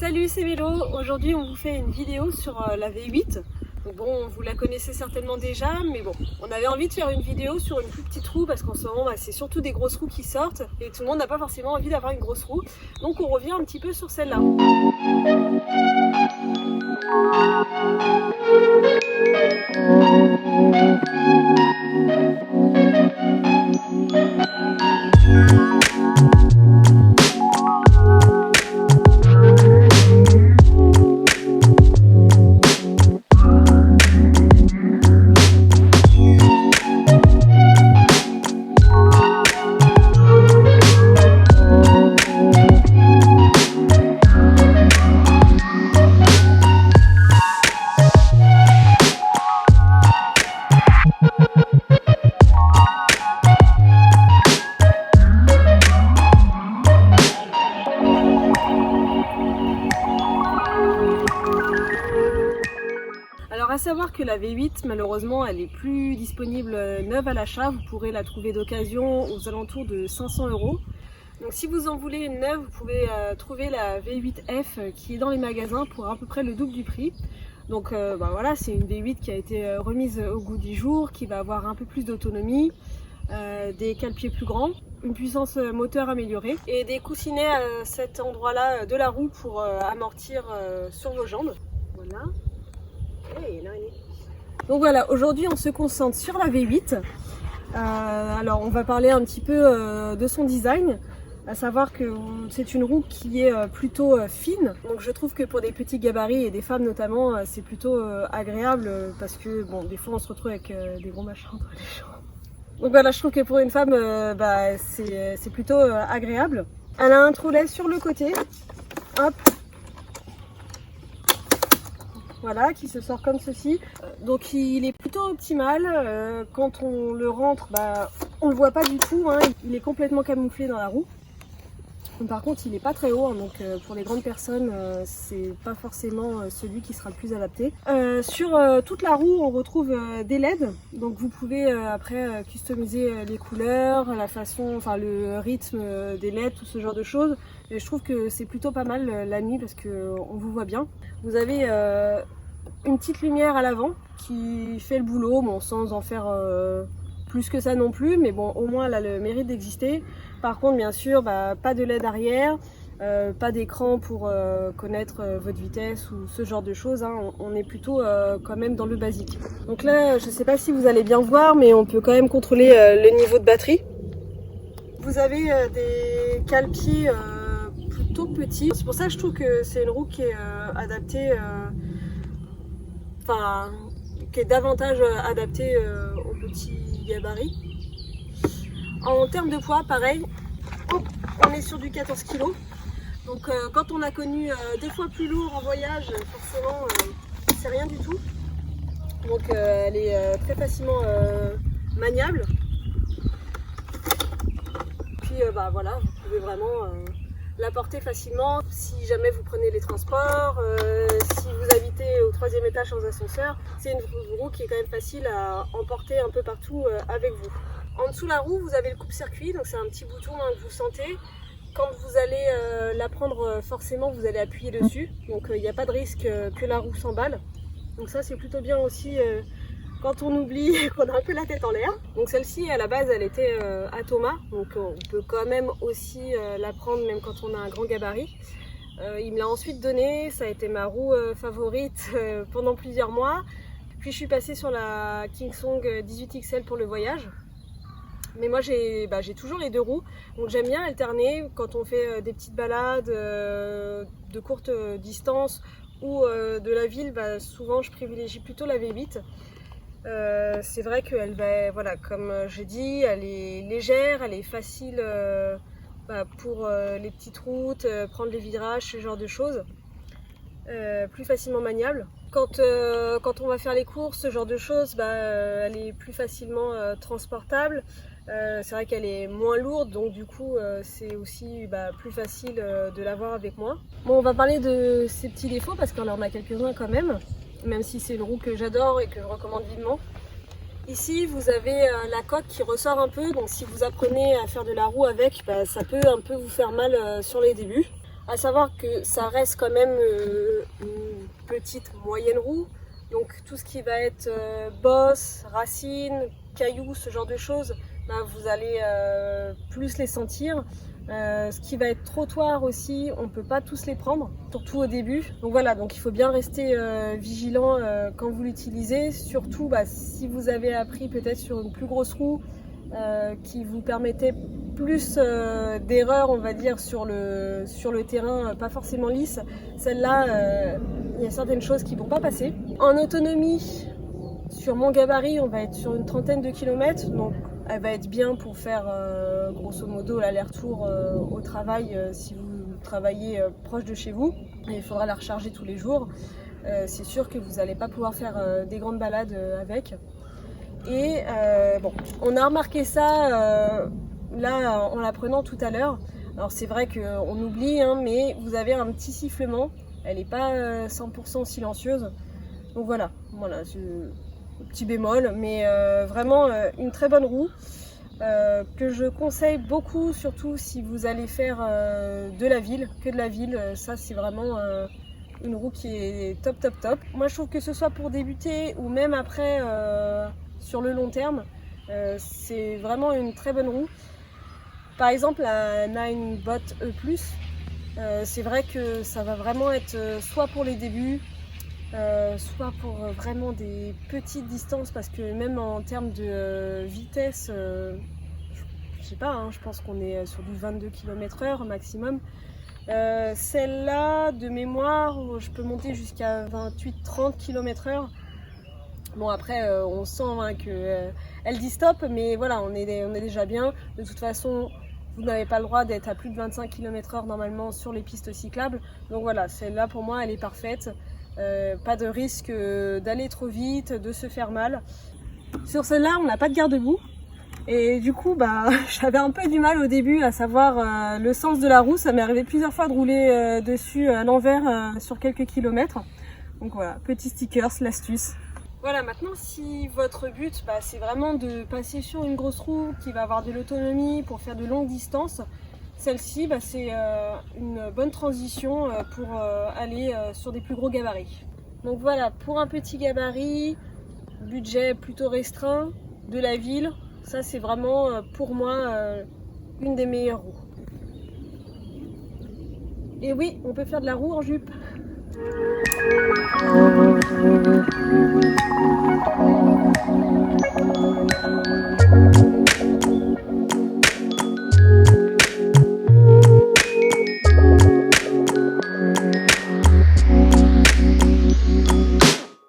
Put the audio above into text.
Salut, c'est Mélo. Aujourd'hui on vous fait une vidéo sur la V8. Donc bon, vous la connaissez certainement déjà, mais bon, on avait envie de faire une vidéo sur une plus petite roue parce qu'en ce moment c'est surtout des grosses roues qui sortent et tout le monde n'a pas forcément envie d'avoir une grosse roue. Donc on revient un petit peu sur celle-là. Alors à savoir que la V8 malheureusement elle est plus disponible neuve à l'achat, vous pourrez la trouver d'occasion aux alentours de 500 €. Donc si vous en voulez une neuve, vous pouvez trouver la V8F qui est dans les magasins pour à peu près le double du prix. Donc voilà, c'est une V8 qui a été remise au goût du jour, qui va avoir un peu plus d'autonomie, des cale-pieds plus grands, une puissance moteur améliorée et des coussinets à cet endroit-là de la roue pour amortir sur vos jambes. Voilà. Donc voilà, aujourd'hui on se concentre sur la V8. Alors on va parler un petit peu de son design, à savoir que c'est une roue qui est plutôt fine. Donc je trouve que pour des petits gabarits et des femmes notamment, c'est plutôt agréable parce que bon, des fois on se retrouve avec des gros machins entre les jambes. Donc voilà, je trouve que pour une femme, c'est plutôt agréable. Elle a un troulet sur le côté. Hop. Voilà, qui se sort comme ceci. Donc il est plutôt optimal. Quand on le rentre, on le voit pas du tout, hein. Il est complètement camouflé dans la roue. Par contre, il n'est pas très haut, hein, donc pour les grandes personnes, c'est pas forcément celui qui sera le plus adapté. Sur toute la roue, on retrouve des LED. Donc vous pouvez après customiser les couleurs, la façon, enfin le rythme des LED, tout ce genre de choses. Et je trouve que c'est plutôt pas mal la nuit parce que on vous voit bien. Vous avez une petite lumière à l'avant qui fait le boulot, bon, sans en faire plus que ça non plus, mais bon, au moins elle a le mérite d'exister. Par contre, bien sûr, pas de LED arrière, pas d'écran pour connaître votre vitesse ou ce genre de choses, hein. On est plutôt quand même dans le basique. Donc là, je ne sais pas si vous allez bien voir, mais on peut quand même contrôler le niveau de batterie. Vous avez des cale-pieds plutôt petits. C'est pour ça que je trouve que c'est une roue qui est adaptée, qui est davantage adaptée aux petits gabarits. En termes de poids, pareil, on est sur du 14 kg. Donc quand on a connu des fois plus lourd en voyage, forcément c'est rien du tout. Donc elle est très facilement maniable. Puis voilà, vous pouvez vraiment la porter facilement si jamais vous prenez les transports, si vous habitez au 3e étage sans ascenseur. C'est une roue qui est quand même facile à emporter un peu partout avec vous. En dessous de la roue, vous avez le coupe-circuit, donc c'est un petit bouton que vous sentez. Quand vous allez la prendre, forcément vous allez appuyer dessus, donc il n'y a pas de risque que la roue s'emballe. Donc ça c'est plutôt bien aussi quand on oublie qu'on a un peu la tête en l'air. Donc celle-ci à la base elle était à Thomas, donc on peut quand même aussi la prendre même quand on a un grand gabarit. Il me l'a ensuite donnée, ça a été ma roue favorite pendant plusieurs mois. Puis je suis passée sur la Kingsong 18XL pour le voyage. Mais moi j'ai toujours les deux roues, donc j'aime bien alterner quand on fait des petites balades de courte distance ou de la ville. Souvent je privilégie plutôt la V8. C'est vrai qu'elle va, voilà, comme j'ai dit, elle est légère, elle est facile pour les petites routes, prendre les virages, ce genre de choses. Plus facilement maniable. Quand on va faire les courses, ce genre de choses, elle est plus facilement transportable. C'est vrai qu'elle est moins lourde, donc du coup c'est aussi plus facile de l'avoir avec moi. Bon, on va parler de ses petits défauts parce qu'on en a quelques-uns quand même si c'est une roue que j'adore et que je recommande vivement. Ici vous avez la coque qui ressort un peu, donc si vous apprenez à faire de la roue avec, ça peut un peu vous faire mal sur les débuts. À savoir que ça reste quand même une petite moyenne roue. Donc tout ce qui va être bosses, racines, cailloux, ce genre de choses, vous allez plus les sentir. Ce qui va être trottoir aussi, on ne peut pas tous les prendre, surtout au début. Donc voilà, donc il faut bien rester vigilant quand vous l'utilisez. Surtout si vous avez appris peut-être sur une plus grosse roue qui vous permettait plus d'erreurs, on va dire, sur le terrain, pas forcément lisse. Celle-là, il y a certaines choses qui ne vont pas passer. En autonomie, sur mon gabarit, on va être sur une trentaine de kilomètres. Donc elle va être bien pour faire grosso modo l'aller-retour au travail si vous travaillez proche de chez vous. Et il faudra la recharger tous les jours. C'est sûr que vous n'allez pas pouvoir faire des grandes balades avec. Et bon, on a remarqué ça là en la prenant tout à l'heure. Alors c'est vrai qu'on oublie, hein, mais vous avez un petit sifflement. Elle n'est pas 100% silencieuse. Donc voilà, petit bémol, mais vraiment une très bonne roue que je conseille beaucoup, surtout si vous allez faire de la ville, que de la ville. Ça c'est vraiment une roue qui est top top top. Moi je trouve que ce soit pour débuter ou même après sur le long terme, c'est vraiment une très bonne roue. Par exemple la Ninebot E+, c'est vrai que ça va vraiment être soit pour les débuts, soit pour vraiment des petites distances, parce que même en termes de vitesse, je sais pas, hein, je pense qu'on est sur du 22 km/h maximum. Celle-là, de mémoire, je peux monter jusqu'à 28-30 km/h. Bon après, on sent hein, qu'elle dit stop, mais voilà, on est déjà bien. De toute façon, vous n'avez pas le droit d'être à plus de 25 km/h normalement sur les pistes cyclables. Donc voilà, celle-là pour moi, elle est parfaite. Pas de risque d'aller trop vite, de se faire mal. Sur celle-là, on n'a pas de garde-boue. Et du coup, j'avais un peu du mal au début à savoir le sens de la roue. Ça m'est arrivé plusieurs fois de rouler dessus à l'envers sur quelques kilomètres. Donc voilà, petit stickers, l'astuce. Voilà, maintenant si votre but c'est vraiment de passer sur une grosse roue qui va avoir de l'autonomie pour faire de longues distances, celle-ci c'est une bonne transition pour aller sur des plus gros gabarits. Donc voilà, pour un petit gabarit, budget plutôt restreint, de la ville, ça c'est vraiment pour moi une des meilleures roues. Et oui, on peut faire de la roue en jupe.